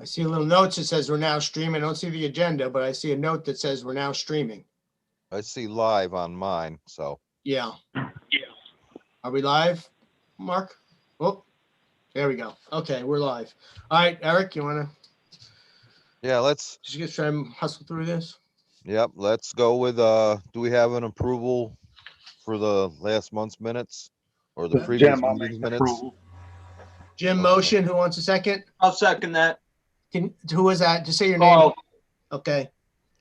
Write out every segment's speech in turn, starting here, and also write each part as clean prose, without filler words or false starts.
I see a little note that says we're now streaming. I don't see the agenda, but I see a note that says we're now streaming. I see live on mine, so. Yeah. Are we live, Mark? Oh, there we go. Okay, we're live. All right, Eric, you want to Yeah, let's, just try and hustle through this? yep, let's go with, do we have an approval for the last month's minutes? Or the previous Jim, I'll meeting's make the minutes? approval. Jim, Okay. motion. Who wants a second? I'll second that. Who was that? Just say your name. Carl. Okay.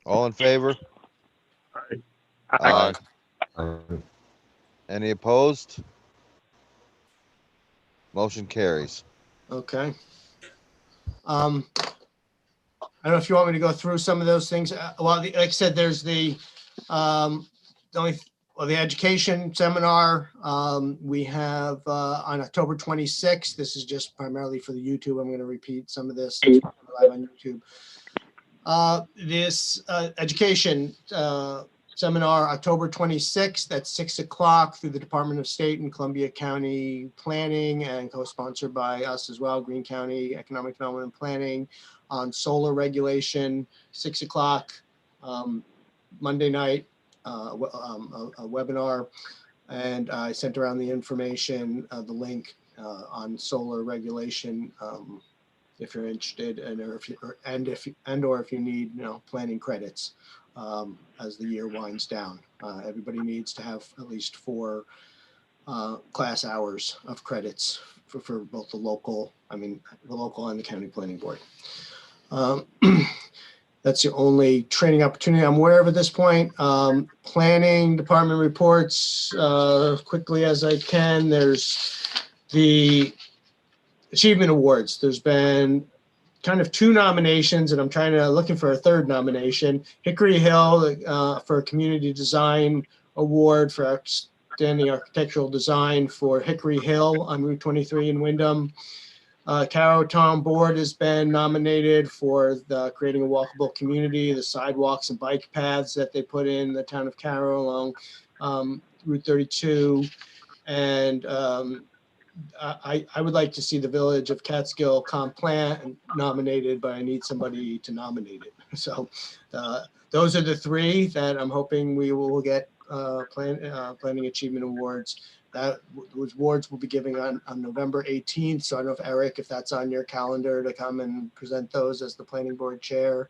All in favor? Aye. Any opposed? Motion carries. Okay. I don't know if you want me to go through some of those things. Like I said, there's the education seminar we have on October 26th. This is just primarily for the YouTube. I'm going to repeat some of this live on YouTube. This education seminar, October 26th at 6 o'clock through the Department of State and Columbia County Planning, and co-sponsored by us as well, Greene County Economic Development and Planning, on solar regulation, 6 o'clock Monday night, a webinar. And I sent around the information, the link on solar regulation, if you're interested, and if you need, planning credits as the year winds down. Everybody needs to have at least 4 class hours of credits for both the local and the county planning board. That's the only training opportunity I'm aware of at this point. Planning department reports, quickly as I can. There's the Achievement Awards. There's been kind of 2 nominations, and I'm looking for a 3rd nomination. Hickory Hill for a Community Design Award for outstanding architectural design for Hickory Hill on Route 23 in Wyndham. Carroll Town Board has been nominated for creating a walkable community, the sidewalks and bike paths that they put in the town of Carroll along Route 32. And I would like to see the Village of Catskill Comp Plan nominated, but I need somebody to nominate it. So those are the 3 that I'm hoping we will get Planning Achievement Awards. Those awards will be giving on November 18th. So I don't know if Eric, if that's on your calendar to come and present those as the planning board chair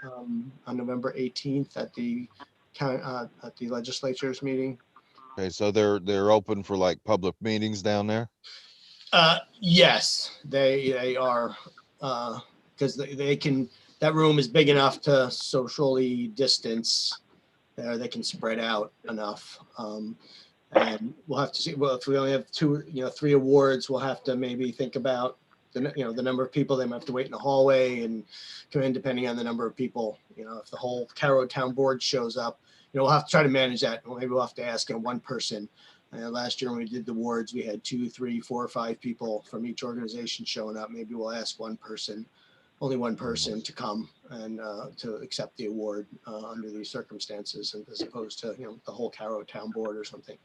on November 18th at the legislature's meeting. Okay, so they're open for like public meetings down there? Yes, they are, because they can, that room is big enough to socially distance there. They can spread out enough. And we'll have to see, well, if we only have 3 awards, we'll have to maybe think about the number of people. They might have to wait in the hallway and come in depending on the number of people. If the whole Carroll Town Board shows up, we'll have to try to manage that. Maybe we'll have to ask one person. Last year when we did the awards, we had 2, 3, 4, or 5 people from each organization showing up. Maybe we'll ask only one person to come and to accept the award under these circumstances, as opposed to the whole Carroll Town Board or something.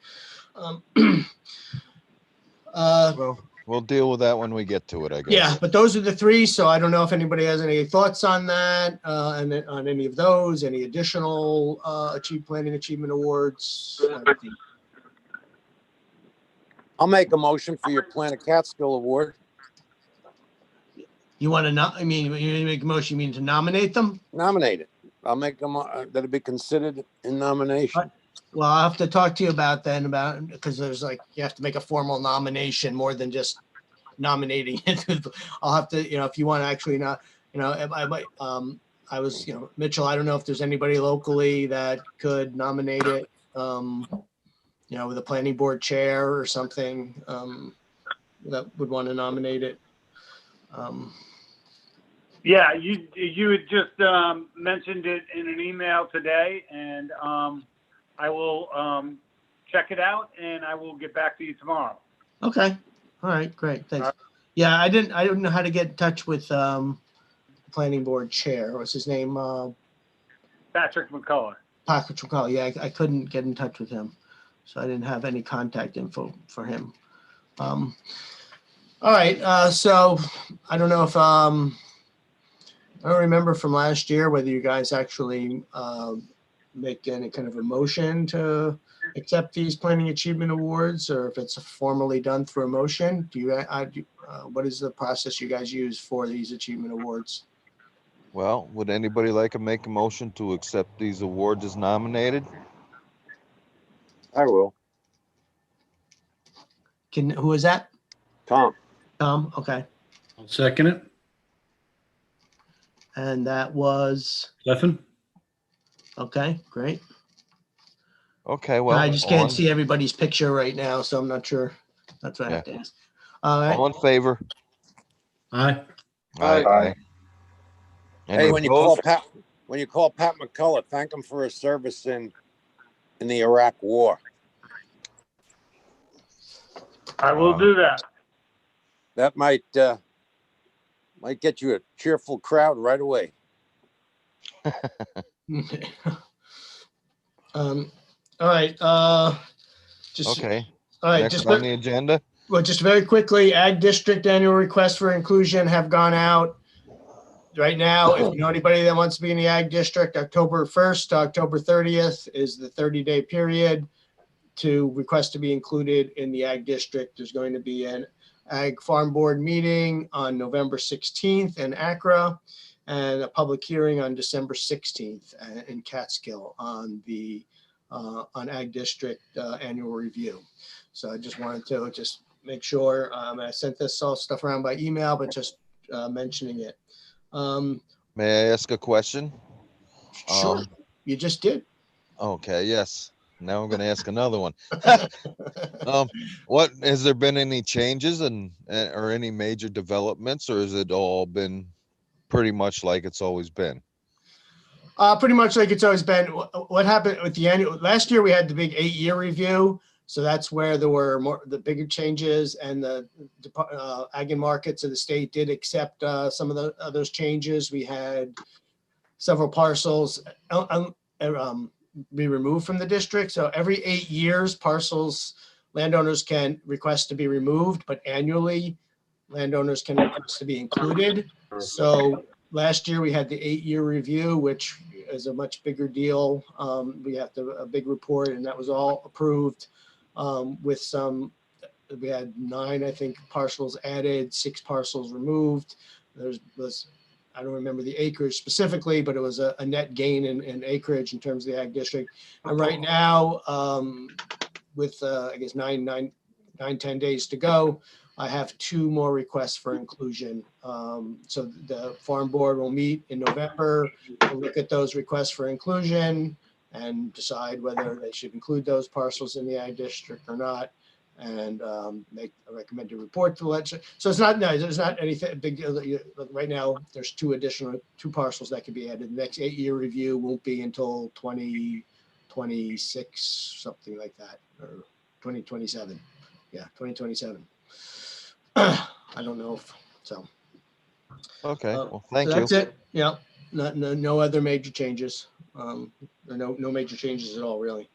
Well, we'll deal with that when we get to it, I guess. Yeah, but those are the 3. So I don't know if anybody has any thoughts on that, and on any of those, any additional Planning Achievement Awards. I'll make a motion for your Planet Catskill Award. You want to you make a motion, you mean to nominate them? Nominate it. I'll make them, that'll be considered in nomination. Well, I'll have to talk to you because there's you have to make a formal nomination more than just nominating it. I'll have to, if you want to actually I might, Mitchell, I don't know if there's anybody locally that could nominate it, with a planning board chair or something, that would want to nominate it. Yeah, you had just mentioned it in an email today, and I will check it out, and I will get back to you tomorrow. Okay. All right. Great. Thanks. Yeah, I didn't know how to get in touch with the planning board chair. What's his name? Patrick McCullough. Patrick McCullough. Yeah, I couldn't get in touch with him, so I didn't have any contact info for him. All right. So I don't know if I don't remember from last year whether you guys actually make any kind of a motion to accept these planning achievement awards, or if it's formally done through a motion. Do you, what is the process you guys use for these achievement awards? Well, would anybody like to make a motion to accept these awards as nominated? I will. Who is that? Tom, Tom? Okay. I'll second it. And that was, Stefan? okay, great. Okay, well, I just can't see everybody's picture right now, so I'm not sure. That's what I have to ask. All right. all in favor? Aye. Aye. Any hey, when you call opposed? Pat McCullough, thank him for his service in the Iraq War. I will do that. That might get you a cheerful crowd right away. All right. Just Okay, all right. next Just on the agenda. well, just very quickly, Ag District annual requests for inclusion have gone out. Right now, if you know anybody that wants to be in the Ag District, October 1st to October 30th is the 30-day period to request to be included in the Ag District. There's going to be an Ag Farm Board meeting on November 16th in Accra and a public hearing on December 16th in Catskill on the on Ag District annual review. So I just wanted to just make sure, I sent this all stuff around by email, but just mentioning it. May I ask a question? Sure, you just did. Okay, yes. Now I'm gonna ask another one. What, has there been any changes and or any major developments, or has it all been pretty much like it's always been? Pretty much like it's always been. What happened with the annual, last year we had the big 8-year review. So that's where there were the bigger changes, and the ag and markets of the state did accept some of those changes. We had several parcels be removed from the district. So every 8 years, landowners can request to be removed, but annually landowners can request to be included. So last year we had the 8-year review, which is a much bigger deal. We have a big report, and that was all approved with we had 9, I think, parcels added, 6 parcels removed. I don't remember the acreage specifically, but it was a net gain in acreage in terms of the ag district. And right now, with I guess 10 days to go, I have 2 more requests for inclusion. So the farm board will meet in November to look at those requests for inclusion and decide whether they should include those parcels in the ag district or not, and make a recommended report to the legislature. So it's not, no, there's not anything big deal. Right now, there's 2 parcels that could be added. The next 8-year review won't be until 2026, something like that, or 2027. Yeah, 2027. I don't know if so. Okay, well, thank So you. that's it. Yeah, no other major changes. No major changes at all, really.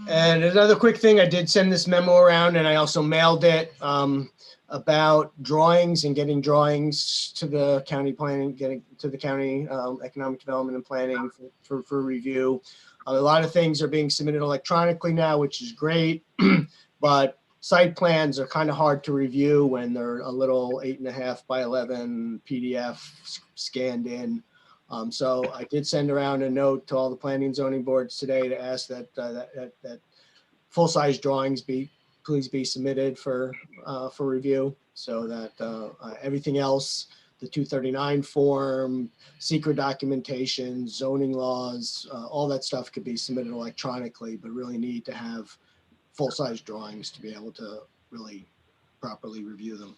And another quick thing, I did send this memo around, and I also mailed it about drawings and getting drawings to the county planning, getting to the county economic development and planning for review. A lot of things are being submitted electronically now, which is great, but site plans are kind of hard to review when they're a little 8.5 by 11 PDF scanned in. So I did send around a note to all the planning and zoning boards today to ask that full-size drawings please be submitted for review, so that everything else, the 239 form, secret documentation, zoning laws, all that stuff could be submitted electronically, but really need to have full-size drawings to be able to really properly review them.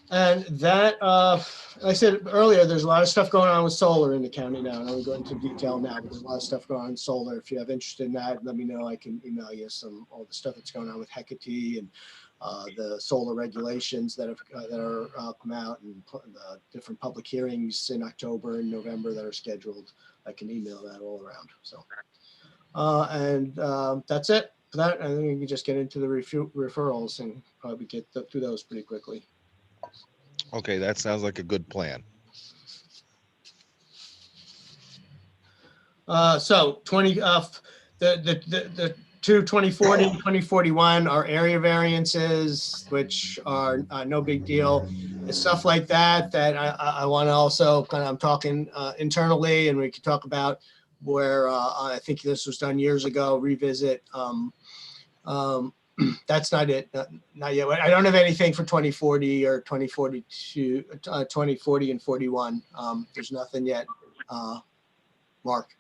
And that, like I said earlier, there's a lot of stuff going on with solar in the county now. And I won't go into detail now, but there's a lot of stuff going on in solar. If you have interest in that, let me know. I can email you all the stuff that's going on with Hecate and the solar regulations that are come out, and the different public hearings in October and November that are scheduled. I can email that all around. So, that's it for that. I think we can just get into the referrals and probably get through those pretty quickly. Okay, that sounds like a good plan. So 20, the two 2040 and 2041 are area variances, which are no big deal. It's stuff like that I want to also kind of, I'm talking internally, and we could talk about where I think this was done years ago, revisit. That's not it, not yet. I don't have anything for 2040 or 2042, 2040 and 41. There's nothing yet, Mark.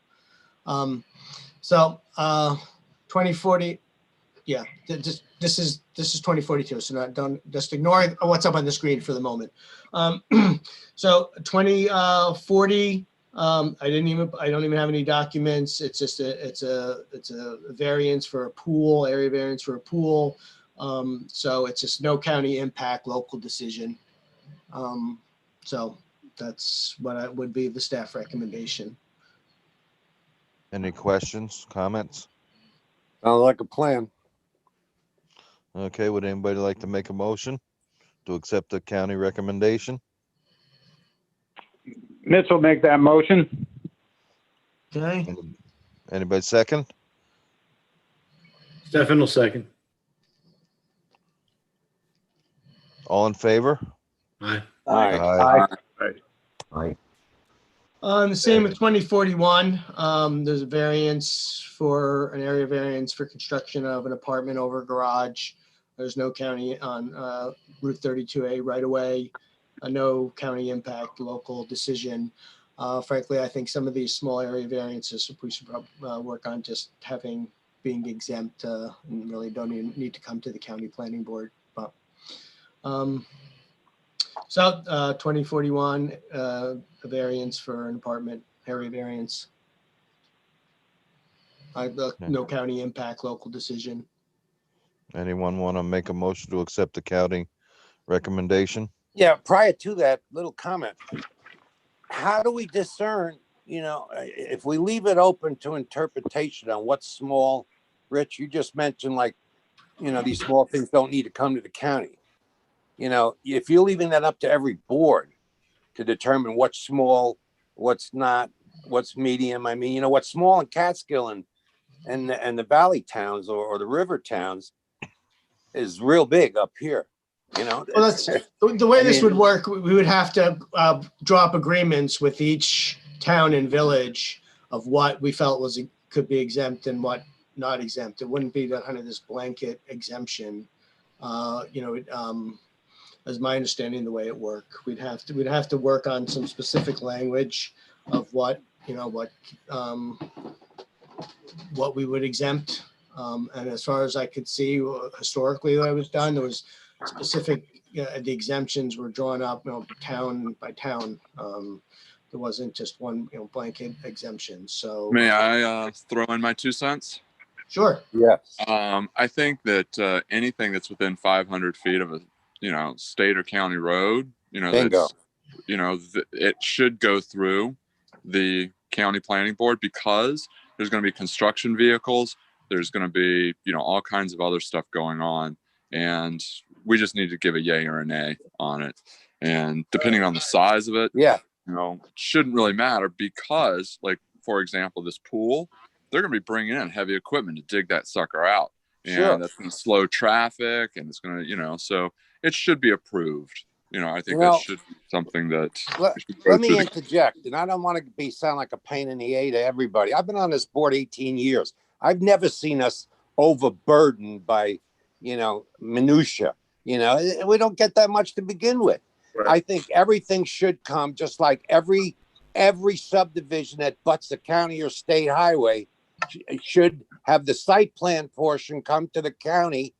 So 2040, yeah, this is 2042. So don't just ignore what's up on the screen for the moment. So 2040, I don't even have any documents. It's just it's a variance for a pool, area variance for a pool. So it's just no county impact, local decision. So that's what would be the staff recommendation. Any questions, comments? Sounds like a plan. Okay, would anybody like to make a motion to accept the county recommendation? Mitch will make that motion. Okay. Anybody second? Stefan will second. All in favor? Aye. Aye. The same with 2041. There's a variance for an area variance for construction of an apartment over a garage. There's no county on Route 32A right away. No county impact, local decision. Frankly, I think some of these small area variances, we should probably work on just being exempt and really don't even need to come to the county planning board. But so 2041, a variance for an apartment, area variance. No county impact, local decision. Anyone want to make a motion to accept the county recommendation? Yeah, prior to that, little comment. How do we discern, if we leave it open to interpretation on what's small? Rich, you just mentioned like, these small things don't need to come to the county. If you're leaving that up to every board to determine what's small, what's not, what's medium. I mean, what's small in Catskill and the valley towns or the river towns is real big up here. Well, that's the way this would work. We would have to draw up agreements with each town and village of what we felt could be exempt and what not exempt. It wouldn't be kind of this blanket exemption. As my understanding, the way it worked, we'd have to work on some specific language of what we would exempt. And as far as I could see, historically, what was done, there was specific, the exemptions were drawn up, town by town. There wasn't just one, blanket exemption. So May I throw in my 2 cents? sure. Yes. I think that anything that's within 500 feet of a state or county road, Bingo. It should go through the county planning board, because there's going to be construction vehicles. There's going to be, all kinds of other stuff going on. And we just need to give a yay or a nay on it. And depending on the size of it, Yeah. it shouldn't really matter, because, like, for example, this pool, they're going to be bringing in heavy equipment to dig that sucker out. And Sure. that's going to slow traffic, and it's going to, so it should be approved. I think that should be something that. Let me interject, and I don't want to sound like a pain in the A to everybody. I've been on this board 18 years. I've never seen us overburdened by, minutia. We don't get that much to begin with. Right. I think everything should come, just like every subdivision that butts a county or state highway should have the site plan portion come to the county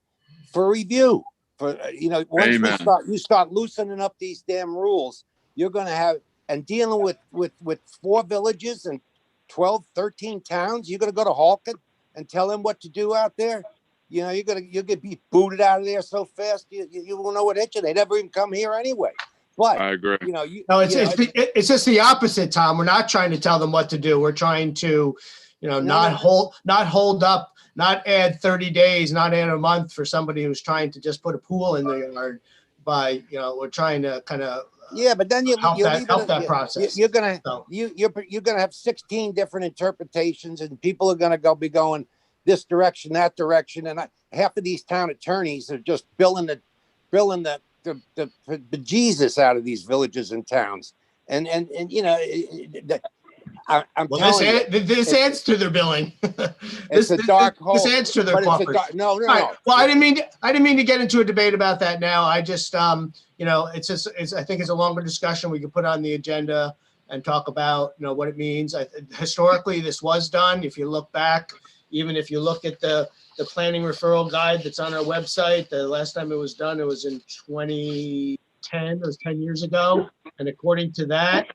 for review. Once you start loosening up these damn rules, you're going to have, and dealing with 4 villages and 12, 13 towns, you're going to go to Halkett and tell them what to do out there. You're going to be booted out of there so fast, you won't know what hit you. They never even come here anyway. But I agree. It's just the opposite, Tom. We're not trying to tell them what to do. We're trying to, not hold up, not add 30 days, not add a month for somebody who's trying to just put a pool in their yard. by, we're trying to kind of Yeah, but then you help you that leave help it, that process. you're gonna So, you're gonna have 16 different interpretations, and people are gonna be going this direction, that direction, and half of these town attorneys are just billing the Jesus out of these villages and towns, and I'm well, telling you, this adds to their billing. it's a dark hole. This adds to their But it's a coffers. dark, no. All right. Well, I didn't mean to get into a debate about that now. I just, it's I think it's a longer discussion we could put on the agenda and talk about, what it means. Historically, this was done. If you look back, even if you look at the planning referral guide that's on our website, the last time it was done, it was in 2010. It was 10 years ago. And according to that,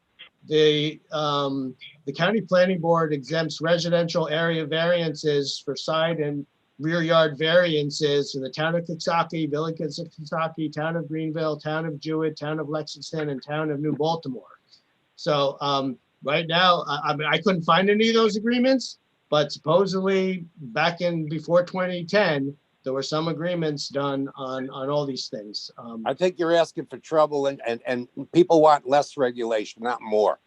the county planning board exempts residential area variances for side and rear yard variances in the town of Coxsackie, village of Coxsackie, town of Greenville, town of Jewett, town of Lexington, and town of New Baltimore. So right now, I mean, I couldn't find any of those agreements, but supposedly back in before 2010, there were some agreements done on all these things. I think you're asking for trouble, and people want less regulation, not more.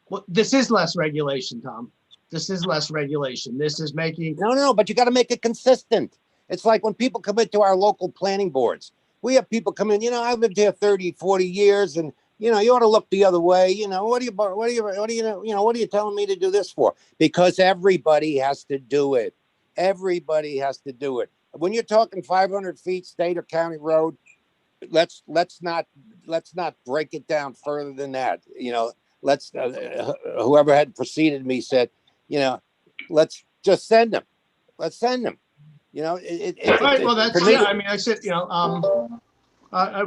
Well, this is less regulation, Tom. This is less regulation. This is making. No, but you got to make it consistent. It's like when people come into our local planning boards. We have people come in, I've lived here 30, 40 years, and you ought to look the other way. What are you telling me to do this for? Because everybody has to do it. Everybody has to do it. When you're talking 500 feet state or county road, let's not break it down further than that. Let's whoever had preceded me said, let's just send them. Let's send them. Right. Well, that's me, I mean, I said,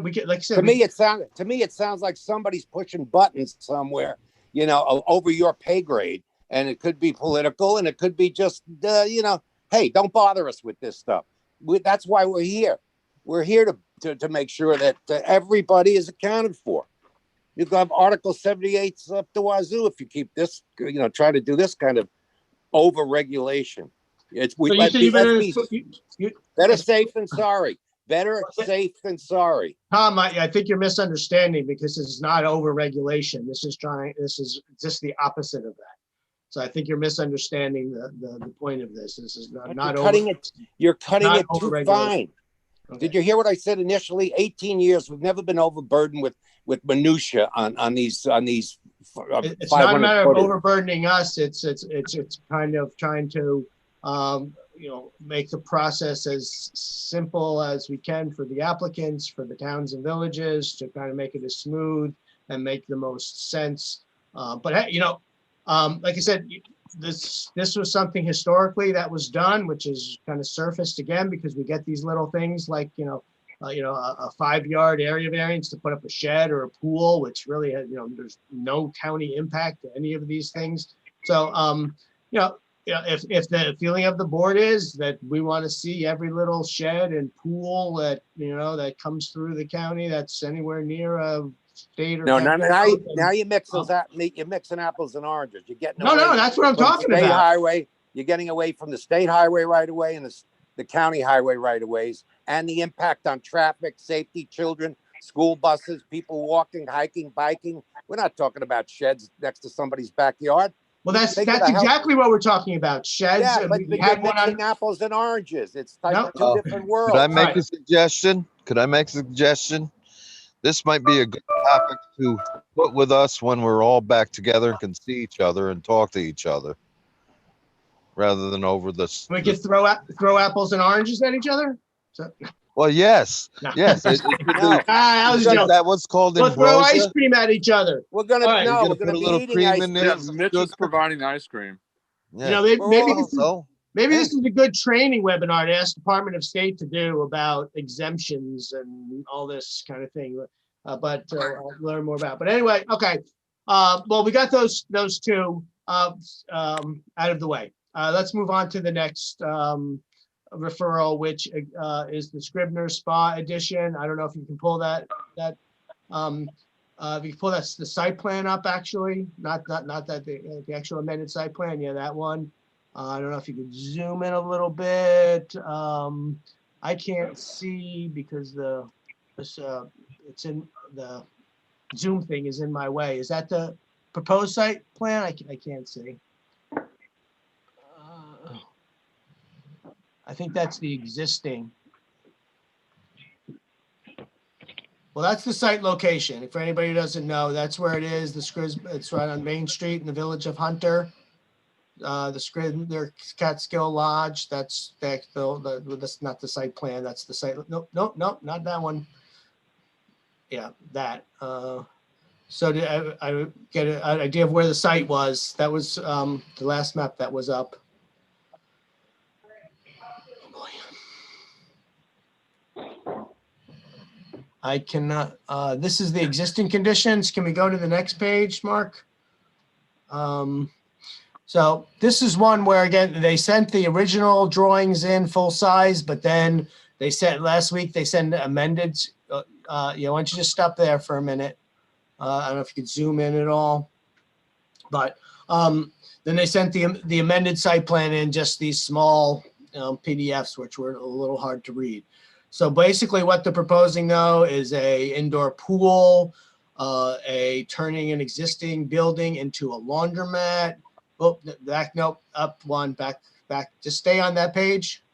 we get, like I said, to me it sounds like somebody's pushing buttons somewhere, over your pay grade, and it could be political, and it could be just, hey, don't bother us with this stuff. That's why we're here. We're here to make sure that everybody is accounted for. You can have Article 78 up the wazoo if you keep this, try to do this kind of over regulation. Better safe than sorry. Better safe than sorry. Tom, I think you're misunderstanding, because this is not over regulation. This is just the opposite of that. So I think you're misunderstanding the point of this. This is not over. You're cutting it too fine. Okay. Did you hear what I said initially? 18 years. We've never been overburdened with minutia on these. It's not a matter of overburdening us. It's kind of trying to make the process as simple as we can for the applicants, for the towns and villages, to kind of make it as smooth and make the most sense. But like I said, this was something historically that was done, which is kind of surfaced again, because we get these little things like, a 5-yard area variance to put up a shed or a pool, which really has, there's no county impact to any of these things. So, if the feeling of the board is that we want to see every little shed and pool that, that comes through the county that's anywhere near a state or now you mix those out. You're mixing apples and oranges. You're getting no, that's what I'm talking about. Highway. You're getting away from the state highway right away and the county highway right of ways, and the impact on traffic, safety, children, school buses, people walking, hiking, biking. We're not talking about sheds next to somebody's backyard. Well, that's exactly what we're talking about. Sheds. Yeah, but we had you're one mixing apples and oranges. It's No. two different worlds. Could I make a suggestion? This might be a good topic to put with us when we're all back together and can see each other and talk to each other, rather than over this. We could throw apples and oranges at each other. Well, yes, No. yes. That was called We'll throw ice ambrosia. cream at each other. We're gonna All right, we're put gonna a be little eating cream ice in cream. there. Yeah, Mitch is providing ice cream. Yeah. Maybe this is a good training webinar to ask Department of State to do about exemptions and all this kind of thing. But I'll learn more about. But anyway, okay. Well, we got those two out of the way. Let's move on to the next referral, which is the Scribner Spa edition. I don't know if you can pull that. If you can pull the site plan up, actually, not that the actual amended site plan. Yeah, that one. I don't know if you could zoom in a little bit. I can't see because This, it's in the Zoom thing is in my way. Is that the proposed site plan? I can't see. I think that's the existing. Well, that's the site location. If anybody doesn't know, that's where it is. It's right on Main Street in the village of Hunter. Their Catskill Lodge, that's not the site plan. That's the site. Nope, not that one. Yeah, that. So I get an idea of where the site was. That was the last map that was up. I cannot, this is the existing conditions. Can we go to the next page, Mark? So this is one where, again, they sent the original drawings in full size, but then they sent last week, they sent amended. Why don't you just stop there for a minute? I don't know if you could zoom in at all. But then they sent the amended site plan in just these small PDFs, which were a little hard to read. So basically what they're proposing though is a indoor pool, turning an existing building into a laundromat. Oh, back, nope, up one, back. Just stay on that page.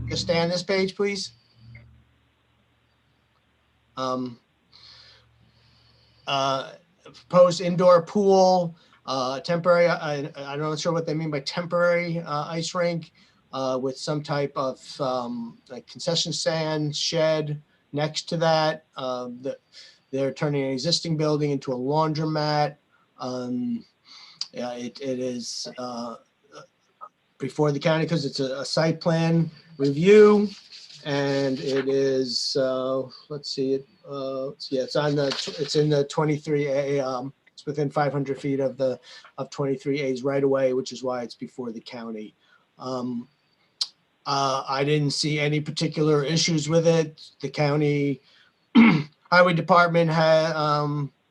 Just stay on this page, please. Proposed indoor pool, temporary, I'm not sure what they mean by temporary ice rink, with some type of like concession stand shed next to that. They're turning an existing building into a laundromat. It is before the county because it's a site plan review, and it is let's see it. Yeah, it's in the 23A. It's within 500 feet of 23A's right away, which is why it's before the county. I didn't see any particular issues with it. The county highway department had,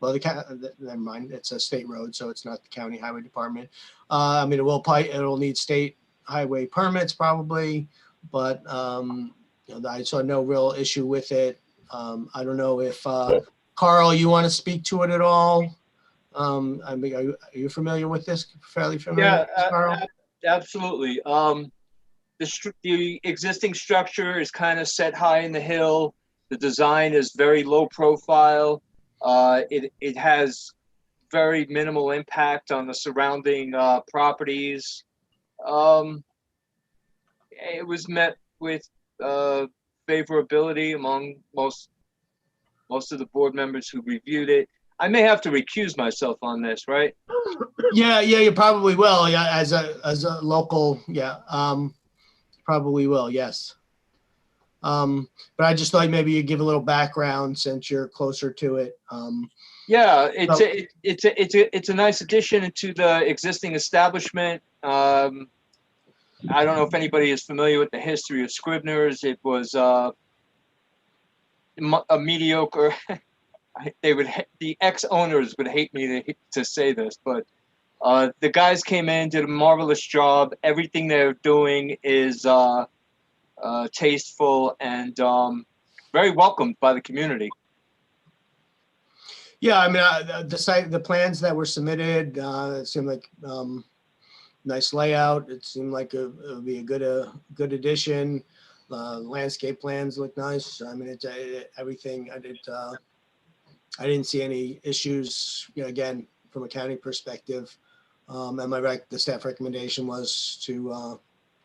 never mind. It's a state road, so it's not the county highway department. I mean, it'll need state highway permits probably, but I saw no real issue with it. I don't know if Carl, you want to speak to it at all? I mean, are you familiar with this? Fairly familiar, Yeah, with this, Carl? absolutely. The existing structure is kind of set high in the hill. The design is very low profile. It has very minimal impact on the surrounding properties. It was met with favorability among most of the board members who reviewed it. I may have to recuse myself on this, right? Yeah, you probably will. Yeah, as a local, yeah, probably will. Yes. But I just thought maybe you'd give a little background since you're closer to it. Yeah, it's a nice addition to the existing establishment. I don't know if anybody is familiar with the history of Scribner's. It was a mediocre. The ex-owners would hate me to say this, but the guys came in, did a marvelous job. Everything they're doing is tasteful and very welcomed by the community. Yeah, I mean, the plans that were submitted, it seemed like nice layout. It seemed like it would be a good addition. Landscape plans look nice. I mean, everything. I didn't see any issues. Again, from a county perspective, and the staff recommendation was to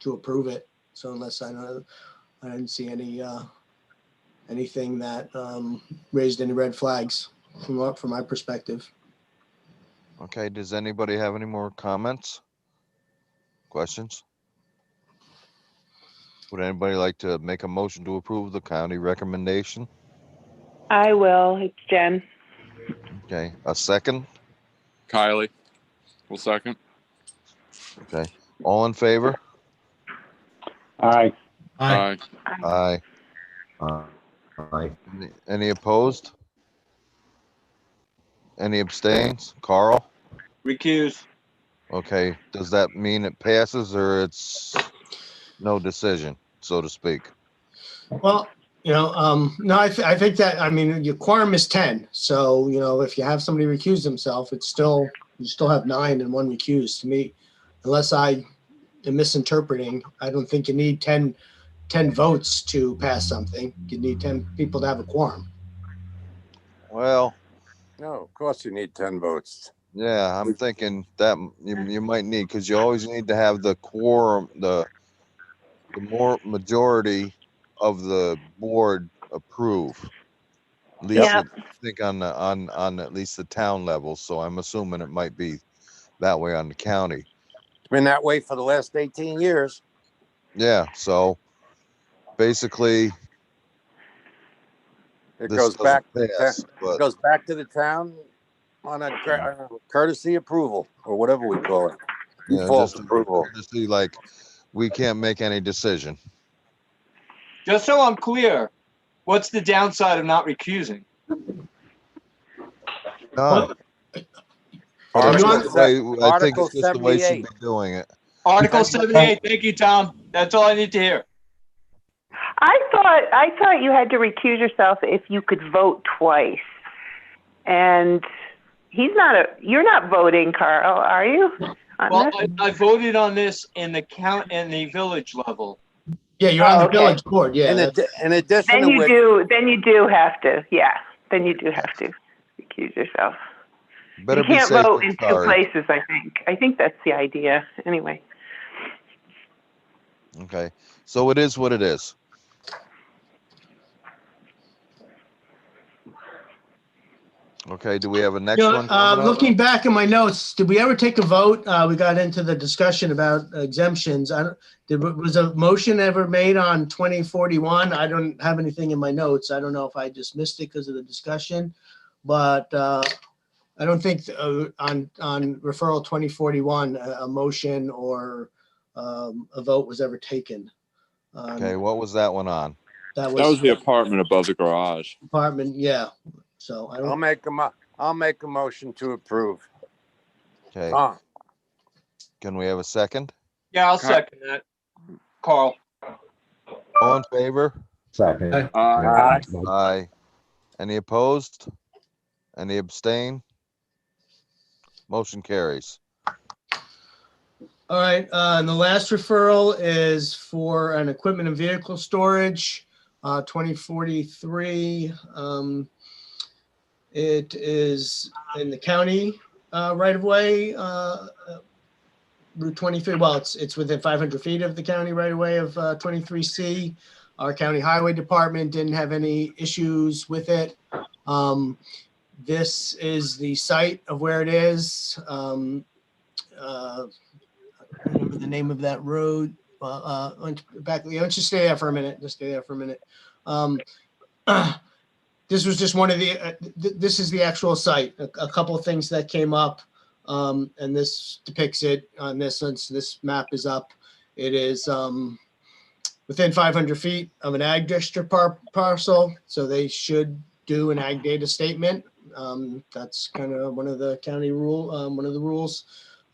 approve it. So unless I didn't see anything that raised any red flags from my perspective. Okay, does anybody have any more comments? Questions? Would anybody like to make a motion to approve the county recommendation? I will. It's Jen. Okay, a second? Kylie, will second. Okay, all in favor? Aye. Aye. Aye. Aye. Any opposed? Any abstains? Carl? Recuse. Okay, does that mean it passes or it's no decision, so to speak? Well, No, I think that, I mean, your quorum is 10. So, if you have somebody recuse themselves, you still have 9 and 1 recused. To me, unless I am misinterpreting, I don't think you need 10 votes to pass something. You need 10 people to have a quorum. Well, No, of course you need 10 votes. yeah, I'm thinking that you might need, because you always need to have the quorum, the more majority of the board approve. At least Yeah. I think on at least the town level. So I'm assuming it might be that way on the county. It's been that way for the last 18 years. Yeah. So basically, It this goes doesn't back to pass, but it goes back to the town on a courtesy approval or whatever we call it. Default just approval. to see, like, we can't make any decision. Just so I'm clear, what's the downside of not recusing? None. Are you on- I think Article it's just the way she'd 78. be doing it. Article 78. Thank you, Tom. That's all I need to hear. I thought you had to recuse yourself if you could vote twice. And you're not voting, Carl, are you? Well, I voted on this in the village level. Yeah, you're on the okay. village board. Yeah. In addition Then to you which, do have to, yeah. Then you do have to recuse yourself. Better You be can't safe vote than in 2 sorry. places, I think. I think that's the idea, anyway. Okay. So it is what it is. Okay. Do we have a next one? coming up? Looking back in my notes, did we ever take a vote? We got into the discussion about exemptions. Was a motion ever made on 2041? I don't have anything in my notes. I don't know if I just missed it because of the discussion, but I don't think on referral 2041 a motion or a vote was ever taken. Okay. What was that one on? That That was was the apartment above the garage. apartment. Yeah. So I don't. I'll make a motion to approve. Okay. Tom, Can we have a second? Yeah, I'll second that. Carl. All in favor? Second. Aye. Aye. Any opposed? Any abstain? Motion carries. All right, and the last referral is for an equipment and vehicle storage, 2043. It is in the county right of way, Route 23. Well, it's within 500 feet of the county right of way of 23C. Our county highway department didn't have any issues with it. This is the site of where it is. Remember the name of that road. Back, let's just stay there for a minute. Just stay there for a minute. This was just one of the. This is the actual site. A couple of things that came up, and this depicts it on this. Since this map is up, it is within 500 feet of an ag district parcel. So they should do an ag data statement. That's kind of one of the county rule. One of the rules.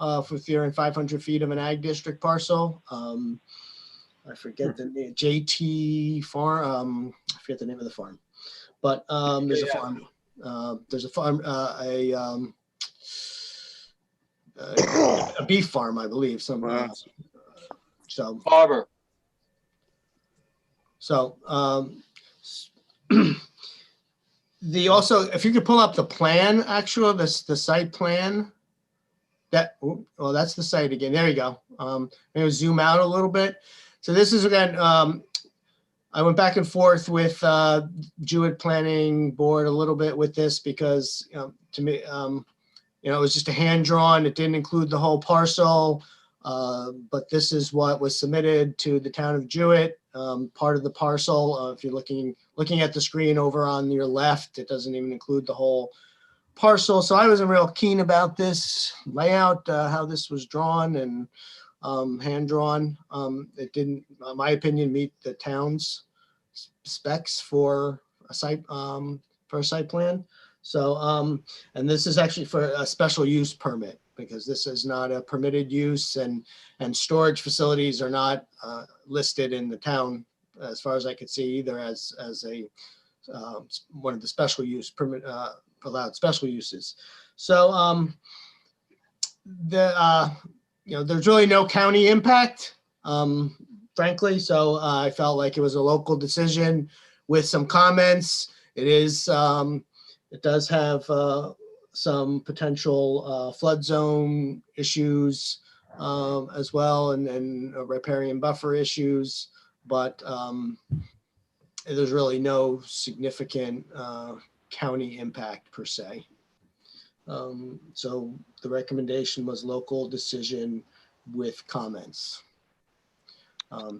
If you're in 500 feet of an ag district parcel. I forget the name, JT Farm. I forget the name of the farm, but there's a farm. There's a farm, a beef farm, I believe. So Barber. So also, if you could pull up the plan, actual the site plan. Well, that's the site again. There you go. Maybe zoom out a little bit. So this is again. I went back and forth with Jewett Planning Board a little bit with this because to me, it was just a hand drawn. It didn't include the whole parcel, but this is what was submitted to the town of Jewett. Part of the parcel. If you're looking at the screen over on your left, it doesn't even include the whole parcel. So I wasn't real keen about this layout, how this was drawn and hand drawn. It didn't, in my opinion, meet the town's specs for a site plan. So and this is actually for a special use permit because this is not a permitted use and storage facilities are not listed in the town as far as I could see, either as a one of the special use permit allowed special uses. So there's really no county impact, frankly. So I felt like it was a local decision with some comments. It does have some potential flood zone issues as well, and riparian buffer issues, but there's really no significant county impact per se. So the recommendation was local decision with comments. I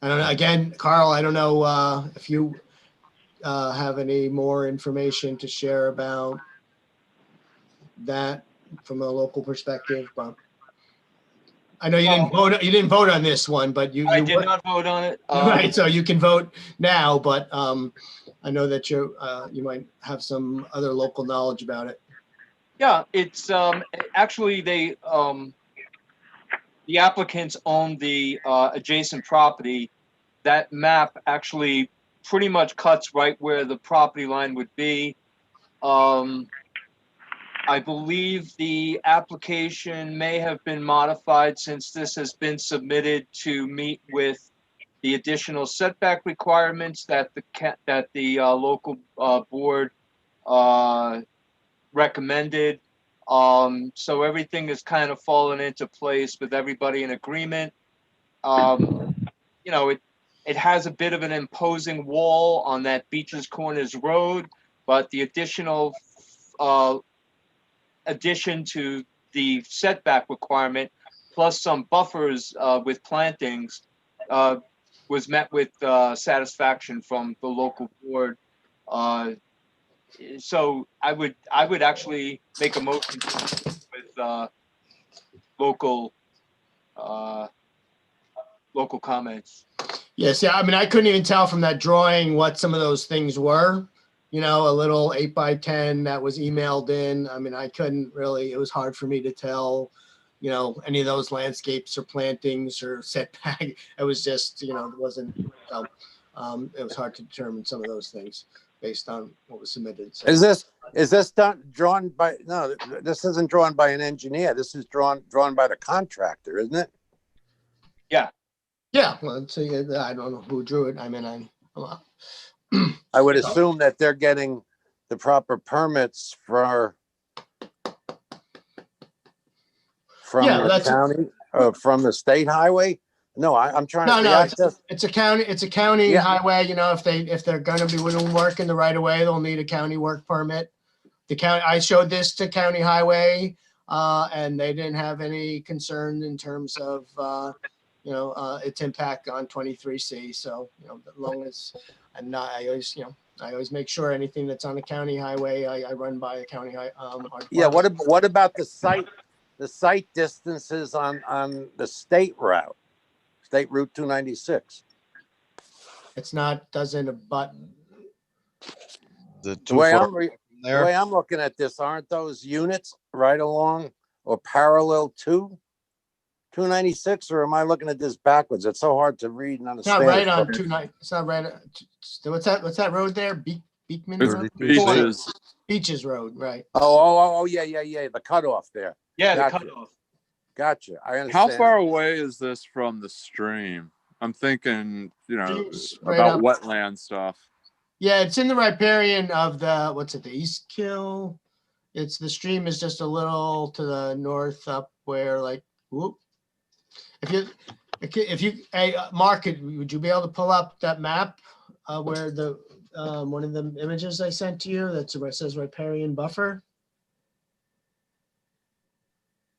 don't know, again, Carl, I don't know if you have any more information to share about that from a local perspective, but I know you didn't vote. You didn't vote on this one, but I did not vote on it. Right, so you can vote now, but I know that you might have some other local knowledge about it. Yeah, it's actually the applicants own the adjacent property. That map actually pretty much cuts right where the property line would be. I believe the application may have been modified since this has been submitted to meet with the additional setback requirements that the local board recommended. So everything is kind of fallen into place with everybody in agreement. It has a bit of an imposing wall on that Beaches Corners Road, but the additional addition to the setback requirement, plus some buffers with plantings, was met with satisfaction from the local board. So I would actually make a motion with local comments. Yes, yeah. I mean, I couldn't even tell from that drawing what some of those things were. A little 8x10 that was emailed in. I mean, I couldn't really. It was hard for me to tell, any of those landscapes or plantings or setback. It was just, it wasn't. So, it was hard to determine some of those things based on what was submitted. So. Is this drawn by? No, this isn't drawn by an engineer. This is drawn by the contractor, isn't it? Yeah. Yeah. Well, so I don't know who drew it. I mean, I would assume that they're getting the proper permits from the county or from the state highway. No, I'm trying to. No, it's a county highway. If they're going to be doing work in the right of way, they'll need a county work permit. The county, I showed this to county highway, and they didn't have any concern in terms of its impact on 23C. So as long as I always make sure anything that's on a county highway, I run by a county high. Yeah. What about the site distances on the state route? State Route 296. Doesn't abut. The way I'm looking at this, aren't those units right along or parallel to 296, or am I looking at this backwards? It's so hard to read and understand. It's not right on 290. It's not right. What's that road there? Beekman Road? Beaches Road, right? Oh, yeah. The cutoff there. Yeah, gotcha. The cutoff. Gotcha. I understand. How far away is this from the stream? I'm thinking, right about wetland stuff. Yeah, it's in the riparian of the East Kill. The stream is just a little to the north up where if you Mark, would you be able to pull up that map where the one of the images I sent to you that's where it says riparian buffer?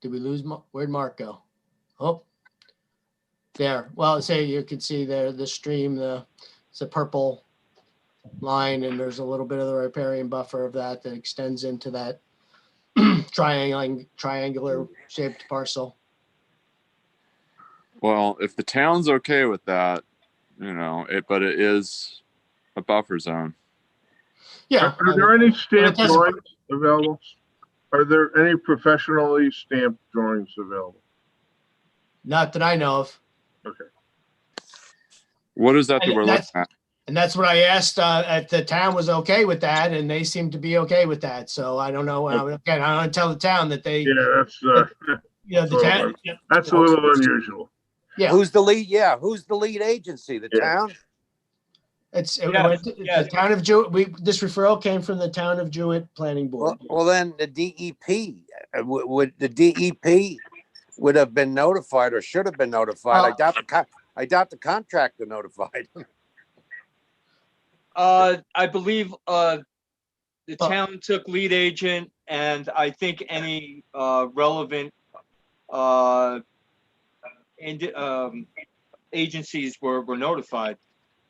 Did we lose? Where'd Mark go? Oh, there. Well, you can see there the stream. It's a purple line, and there's a little bit of the riparian buffer of that extends into that triangular shaped parcel. Well, if the town's okay with that, but it is a buffer zone. Yeah. Are there any stamped drawings available? Are there any professionally stamped drawings available? Not that I know of. Okay. What is that And we're looking at? And that's what I asked, if the town was okay with that, and they seem to be okay with that. So I don't know. Again, I don't tell the town that they, Yeah, that's, the town. that's a little unusual. Yeah. Who's the lead? Yeah, who's the lead agency? The Yeah. town? The town of Jewett. This referral came from the town of Jewett Planning Board. Well, then the DEP would the DEP would have been notified or should have been notified. I doubt the contractor notified. I believe the town took lead agent, and I think any relevant agencies were notified.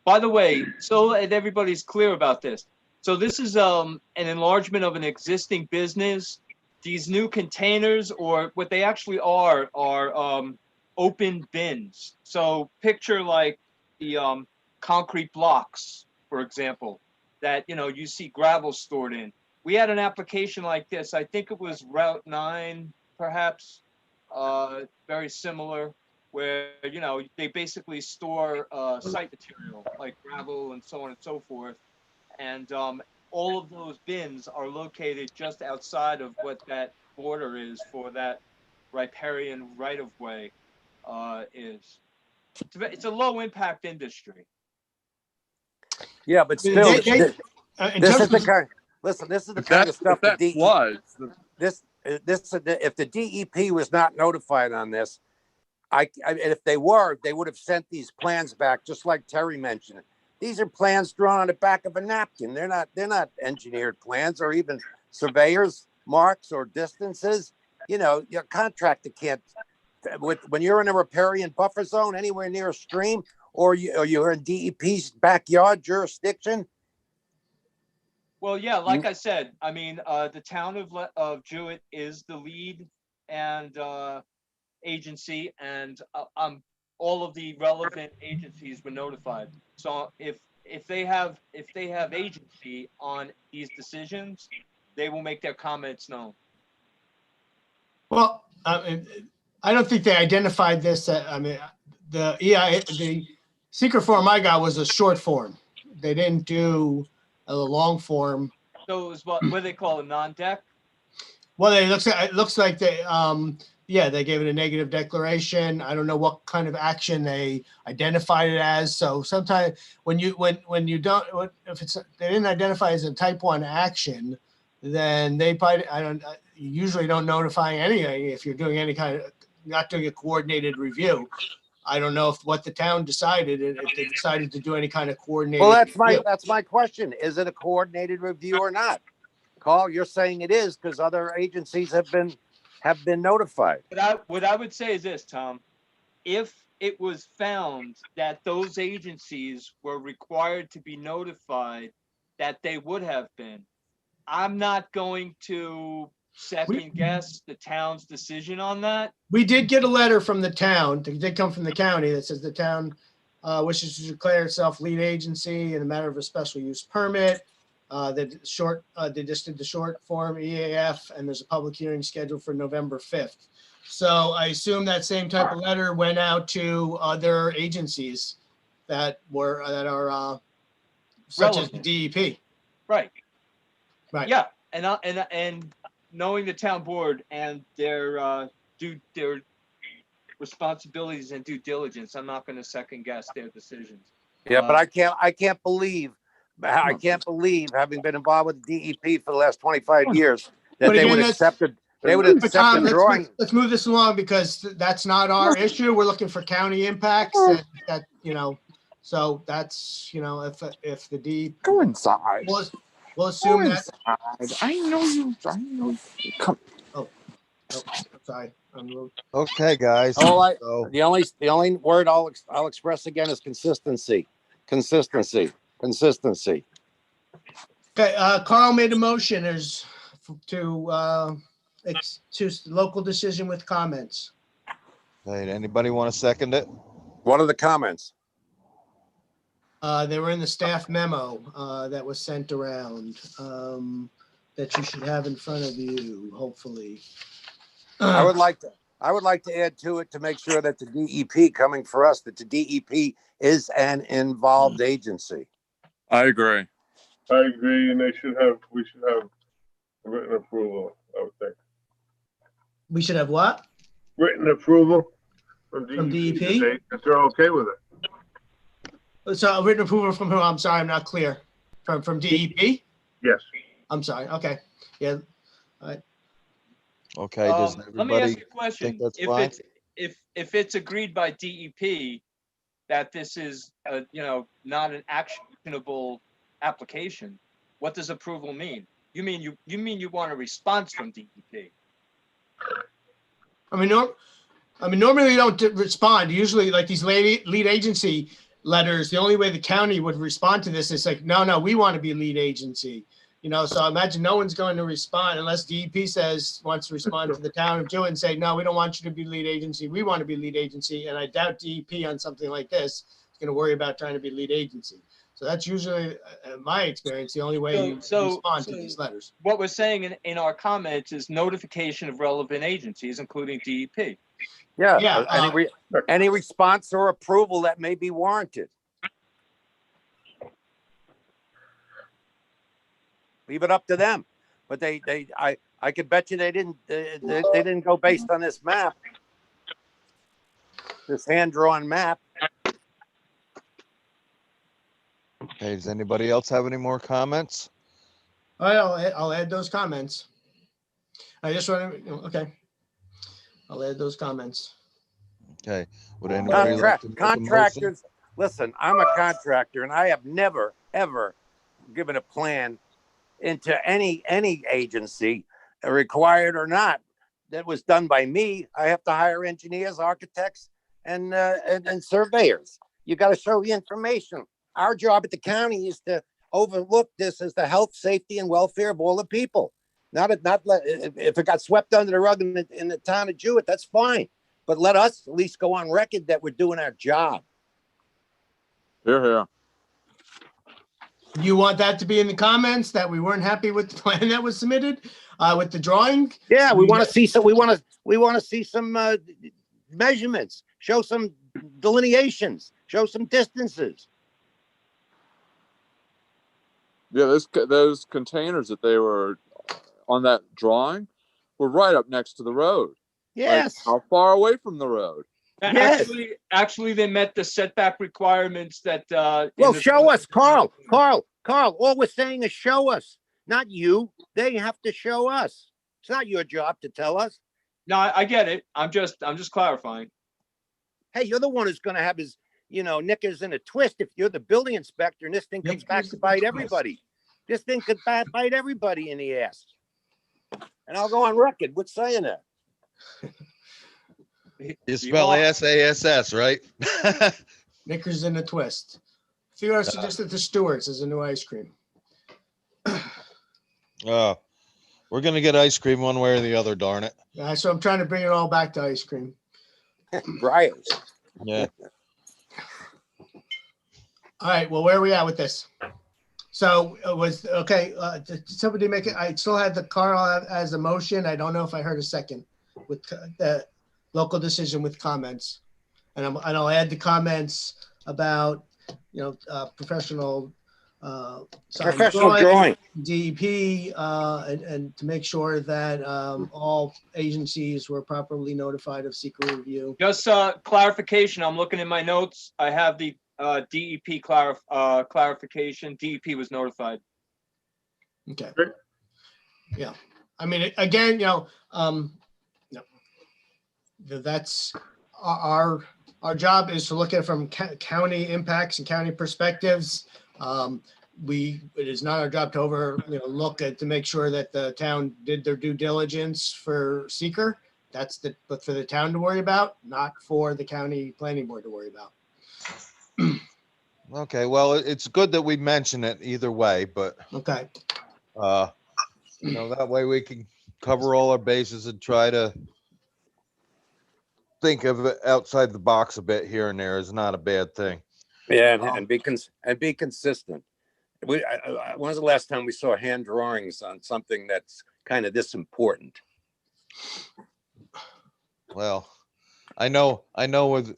By the way, so that everybody's clear about this. So this is an enlargement of an existing business. These new containers, or what they actually are open bins. So picture like the concrete blocks, for example, that you see gravel stored in. We had an application like this. I think it was Route 9, perhaps, very similar, where they basically store site material like gravel and so on and so forth, and all of those bins are located just outside of what that border is for that riparian right-of-way is. It's a low-impact industry. Yeah, but still, this is the kind. Listen, this is the kind of stuff that if the DEP was not notified on this, if they were, they would have sent these plans back, just like Terry mentioned. These are plans drawn on the back of a napkin. They're not engineered plans or even surveyors marks or distances. Your contractor can't. When you're in a riparian buffer zone anywhere near a stream, or you're in DEP's backyard jurisdiction. Well, yeah, like I said, I mean, the town of Jewett is the lead and agency, and all of the relevant agencies were notified. So if they have agency on these decisions, they will make their comments known. Well, I don't think they identified this. The secret form I got was a short form. They didn't do a long form. So it was what they call a non-deck? Well, it looks like they they gave it a negative declaration. I don't know what kind of action they identified it as. So sometimes when you don't, if they didn't identify it as a type 1 action, then they probably you usually don't notify anything if you're doing any kind of, not doing a coordinated review. I don't know what the town decided, if they decided to do any kind of coordinated. Well, that's my question. Is it a coordinated review or not? Carl, you're saying it is because other agencies have been notified. What I would say is this, Tom. If it was found that those agencies were required to be notified, that they would have been. I'm not going to second guess the town's decision on that. We did get a letter from the town. It did come from the county that says the town wishes to declare itself lead agency in a matter of a special use permit. They just did the short form EAF, and there's a public hearing scheduled for November 5th. So I assume that same type of letter went out to other agencies that are such as the DEP. Right. Right. Yeah, and knowing the town board and their responsibilities and due diligence, I'm not going to second guess their decisions. Yeah, but I can't believe, having been involved with the DEP for the last 25 years, that they would accept it. They would accept the drawing. Let's move this along because that's not our issue. We're looking for county impacts, and that so that's if the DEP go inside. We'll assume that. I know you. Come. Oh, sorry. Okay, guys. The only word I'll express again is consistency. Consistency. Okay, Carl made a motion. There's to local decision with comments. Hey, anybody want to second it? What are the comments? They were in the staff memo that was sent around that you should have in front of you, hopefully. I would like I would like to add to it to make sure that the DEP coming for us, that the DEP is an involved agency. I agree. I agree, and we should have written approval, I would think. We should have what? Written approval from From DEP, DEP? if they're okay with it. So a written approval from who? I'm sorry, I'm not clear. From DEP? Yes. I'm sorry. Okay. Yeah. Okay, does Let me ask everybody you a question. think that's If fine? it's if it's agreed by DEP that this is not an actionable application, what does approval mean? You mean you want a response from DEP? I mean, normally you don't respond. Usually, like these lead agency letters, the only way the county would respond to this is like, no, we want to be lead agency. So I imagine no one's going to respond unless DEP wants to respond to the town of Jewett and say, no, we don't want you to be lead agency. We want to be lead agency. And I doubt DEP on something like this is going to worry about trying to be lead agency. So that's usually, in my experience, the only way you respond to these letters. What we're saying in our comments is notification of relevant agencies, including DEP. Yeah. Any response or approval that may be warranted. Leave it up to them. But I could bet you they didn't go based on this map, this hand-drawn map. Okay, does anybody else have any more comments? All right, I'll add those comments. I just want to, okay. I'll add those comments. Okay, would anybody like to make a motion? Contractors, listen, I'm a contractor and I have never, ever given a plan into any agency, required or not, that was done by me. I have to hire engineers, architects, and surveyors. You got to show the information. Our job at the county is to overlook this as the health, safety, and welfare of all the people. Not if it got swept under the rug in the town of Jewett, that's fine. But let us at least go on record that we're doing our job. Here. You want that to be in the comments that we weren't happy with the plan that was submitted, with the drawing? Yeah, we want to see some. We want to see some measurements. Show some delineations. Show some distances. Yeah, those containers that they were on that drawing were right up next to the road. Yes. Like, how far away from the road? Yes. Actually, they met the setback requirements that. Well, show us, Carl. All we're saying is show us, not you. They have to show us. It's not your job to tell us. No, I get it. I'm just clarifying. Hey, you're the one who's going to have his, knickers in a twist. If you're the building inspector and this thing comes back to bite everybody, this thing could bite everybody in the ass. And I'll go on record with saying that. You spell SASS, right? Knickers in a twist. A few are suggested to Stewart's as a new ice cream. We're gonna get ice cream one way or the other, darn it. Yeah, so I'm trying to bring it all back to ice cream. Briars. Yeah. All right, well, where are we at with this? So it was, okay, did somebody make it? I still had the Carl as a motion. I don't know if I heard a second with the local decision with comments. And I'll add the comments about, professional drawing, DEP, and to make sure that all agencies were properly notified of secret review. Just clarification. I'm looking in my notes. I have the DEP clarification. DEP was notified. Okay. Yeah. I mean, again, that's our job is to look at it from county impacts and county perspectives. It is not our job to look at to make sure that the town did their due diligence for seeker. That's but for the town to worry about, not for the county planning board to worry about. Okay, well, it's good that we mention it either way, but okay. That way we can cover all our bases and try to think of it outside the box a bit here and there is not a bad thing. Yeah, and be consistent. When was the last time we saw hand drawings on something that's kind of this important? Well, I know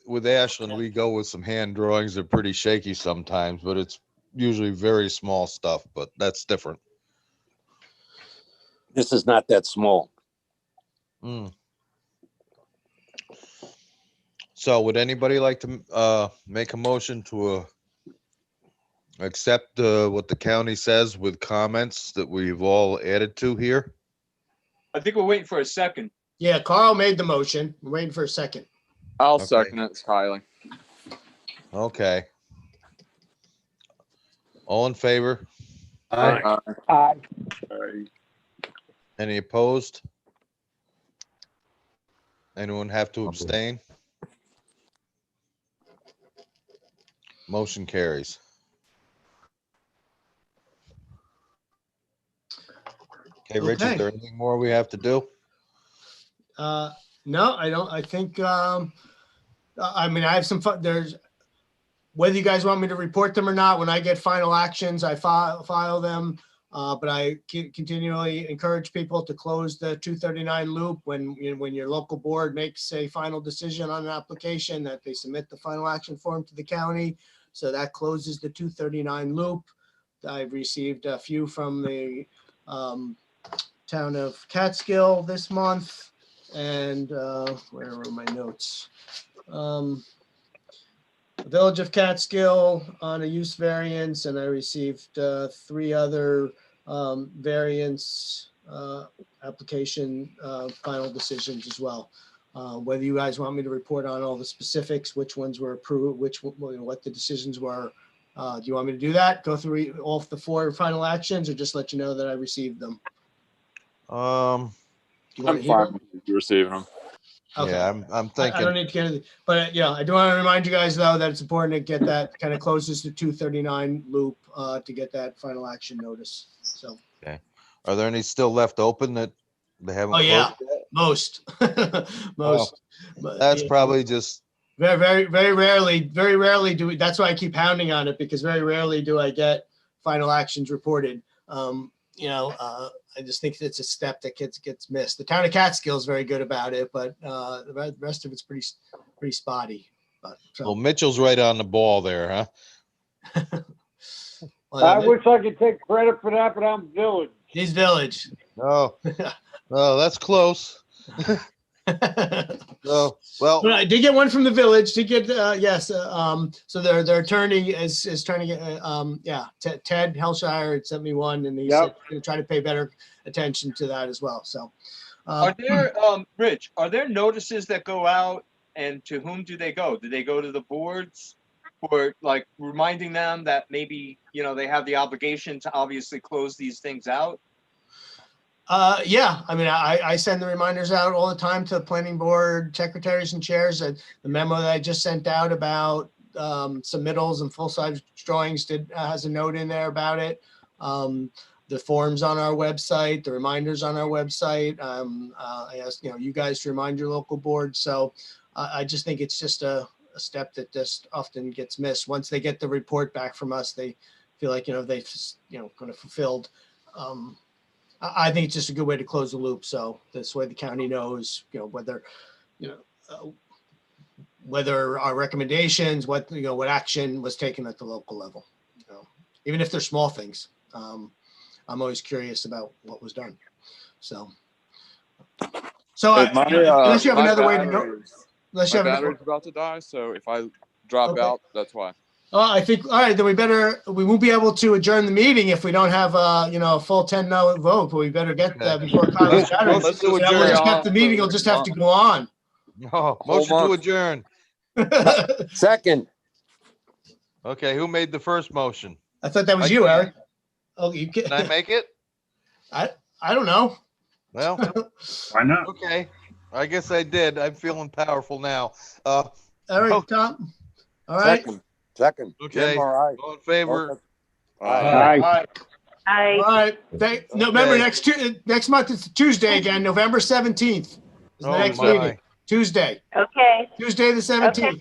with Ashland, we go with some hand drawings. They're pretty shaky sometimes, but it's usually very small stuff, but that's different. This is not that small. Mm. So would anybody like to make a motion to accept what the county says with comments that we've all added to here? I think we're waiting for a second. Yeah, Carl made the motion. We're waiting for a second. I'll Okay. second it, it's Kylie. Okay. All in favor? Aye. Aye. Any opposed? Anyone have to abstain? Motion carries. Okay, Rich, Okay. is there anything more we have to do? No, I don't. I think, I mean, I have some fun. There's, whether you guys want me to report them or not, when I get final actions, I file them. But I continually encourage people to close the 239 loop when your local board makes a final decision on an application, that they submit the final action form to the county. So that closes the 239 loop. I've received a few from the town of Catskill this month. And where are my notes? Village of Catskill on a use variance, and I received 3 other variance application final decisions as well. Whether you guys want me to report on all the specifics, which ones were approved, what the decisions were, do you want me to do that? Go through all the 4 final actions, or just let you know that I received them? Do you want I'm to hear fine them? with you receiving them. Okay. Yeah, I'm I don't thinking, need to get into, but yeah, I do want to remind you guys though that it's important to get that kind of closest to 239 loop to get that final action notice. So, are there any still left open that they haven't oh yeah, closed yet? most, most. But, That's yeah, probably just, very rarely do we. That's why I keep pounding on it, because very rarely do I get final actions reported. I just think it's a step that gets missed. The town of Catskill is very good about it, but the rest of it's pretty spotty. But well, Mitchell's right on the ball there, huh? I wish I could take credit for that, but I'm village. He's village. No, no, that's close. No, well, But I did get one from the village. Did get yes. So their attorney is trying to get Ted Hellshire had sent me one, and he's going to try to pay better attention to that as well. So Are there, Rich, are there notices that go out, and to whom do they go? Do they go to the boards, or like reminding them that maybe, they have the obligation to obviously close these things out? Yeah, I mean, I send the reminders out all the time to the planning board secretaries and chairs. The memo that I just sent out about submittals and full-size drawings has a note in there about it. The forms on our website, the reminders on our website. I ask you guys to remind your local board. So I just think it's just a step that just often gets missed. Once they get the report back from us, they feel like they've kind of fulfilled. I think it's just a good way to close the loop. So this way the county knows, whether our recommendations, what action was taken at the local level, even if they're small things. I'm always curious about what was done. So unless you have another way to know, unless you have battery's about to die, so if I drop out, that's why. I think, all right, then we won't be able to adjourn the meeting if we don't have a full 10-no vote, but we better get that before Kyle's shatters. Let's do We'll adjourn. just have the meeting, will just have to go on. No, motion to adjourn. Second. Okay, who made the first motion? I thought that was you, Eric. Oh, you Can I make it? I don't know. Well, Why not? okay. I guess I did. I'm feeling powerful now. Eric, Tom. All right. Second. Okay. Jim, all right. All in favor? Aye. All right. Remember, next month is Tuesday again, November 17th. Is the next meeting. Tuesday. Okay. Tuesday the 17th.